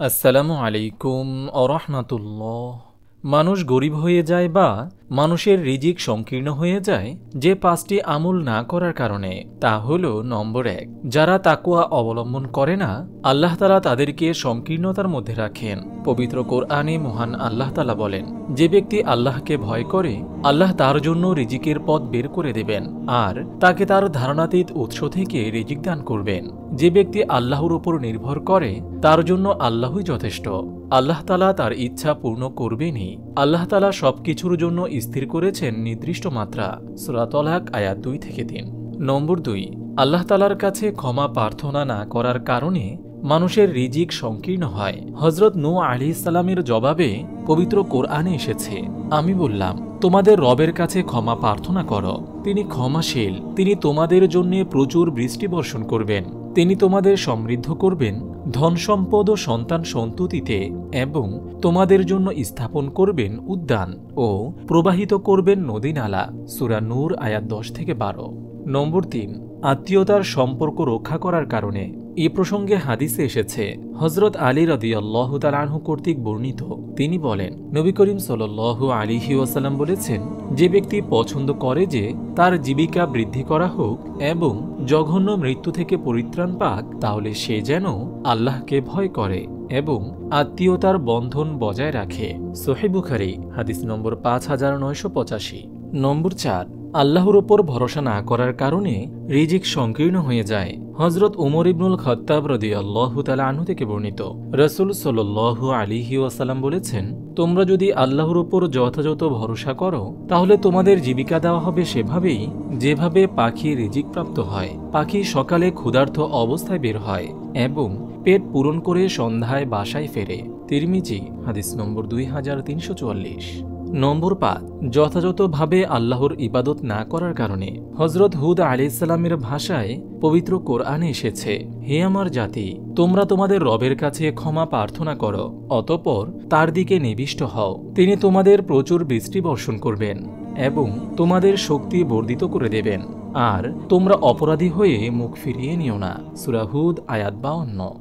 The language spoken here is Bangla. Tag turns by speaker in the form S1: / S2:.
S1: আসসালামু আলাইকুম আরহামাতুল্লাহ। মানুষ গরিব হয়ে যায় বা মানুষের রিজিক সংকীর্ণ হয়ে যায় যে পাঁচটি আমল না করার কারণে, তা হল নম্বর ১, যারা তাকওয়া অবলম্বন করে না আল্লাহ তাআলা তাদেরকে সংকীর্ণতার মধ্যে রাখেন। পবিত্র কোরআনে মহান আল্লাহ তাআলা বলেন, যে ব্যক্তি আল্লাহকে ভয় করে আল্লাহ তার জন্য রিজিকের পথ বের করে দেবেন আর তাকে তার ধারণাতীত উৎস থেকে রিজিক দান করবেন। যে ব্যক্তি আল্লাহর উপর নির্ভর করে তার জন্য আল্লাহই যথেষ্ট। আল্লাহ তাআলা তার ইচ্ছা পূর্ণ করবেনই। আল্লাহ তাআলা সবকিছুর জন্য স্থির করেছেন নির্দিষ্ট মাত্রা। সূরা তলাক আয়াত ২ থেকে ৩। নম্বর ২, আল্লাহ তাআলার কাছে ক্ষমা প্রার্থনা না করার কারণে মানুষের রিজিক সংকীর্ণ হয়। হযরত নূহ আলাইহিস সালামের জবাবে পবিত্র কোরআনে এসেছে, আমি বললাম তোমাদের রবের কাছে ক্ষমা প্রার্থনা করো, তিনি ক্ষমাশীল, তিনি তোমাদের জন্য প্রচুর বৃষ্টি বর্ষণ করবেন, তিনি তোমাদের সমৃদ্ধ করবেন ধন সম্পদ ও সন্তান সন্ততিতে এবং তোমাদের জন্য স্থাপন করবেন উদ্যান ও প্রবাহিত করবেন নদী নালা। সূরা নূর আয়াত ১০ থেকে ১২। নম্বর ৩, আত্মীয়তার সম্পর্ক রক্ষা করার কারণে। এ প্রসঙ্গে হাদিসে এসেছে, হযরত আলী রাদিয়াল্লাহু তাআলা আনহু কর্তৃক বর্ণিত, তিনি বলেন, নবী করিম সাল্লাল্লাহু আলাইহি ওয়াসাল্লাম বলেছেন, যে ব্যক্তি পছন্দ করে যে তার জীবিকা বৃদ্ধি করা হোক এবং জঘন্য মৃত্যু থেকে পরিত্রাণ পাক, তাহলে সে যেন আল্লাহকে ভয় করে এবং আত্মীয়তার বন্ধন বজায় রাখে। সহিহ বুখারী হাদিস নম্বর ৫৯৮৫। নম্বর ৪, আল্লাহর ওপর ভরসা না করার কারণে রিজিক সংকীর্ণ হয়ে যায়। হযরত উমর ইবনুল খাত্তাব রাদিয়াল্লাহু তাআলা আনহু থেকে বর্ণিত, রাসূল সাল্লাল্লাহু আলাইহি ওয়াসাল্লাম বলেছেন, তোমরা যদি আল্লাহর ওপর যথাযথ ভরসা করো তাহলে তোমাদের জীবিকা দেওয়া হবে সেভাবেই যেভাবে পাখি রিজিক প্রাপ্ত হয়। পাখি সকালে ক্ষুধার্ত অবস্থায় বের হয় এবং পেট পূরণ করে সন্ধ্যায় বাসায় ফেরে। তিরমিজি হাদিস নম্বর ২৩৪৪। নম্বর ৫, যথাযথভাবে আল্লাহর ইবাদত না করার কারণে। হযরত হুদ আলাইহিস সালামের ভাষায় পবিত্র কোরআনে এসেছে, হে আমার জাতি, তোমরা তোমাদের রবের কাছে ক্ষমা প্রার্থনা করো, অতঃপর তার দিকে নিবিষ্ট হও, তিনি তোমাদের প্রচুর বৃষ্টি বর্ষণ করবেন এবং তোমাদের শক্তি বর্ধিত করে দেবেন, আর তোমরা অপরাধী হয়ে মুখ ফিরিয়ে নিও না। সূরা হুদ আয়াত ৫২।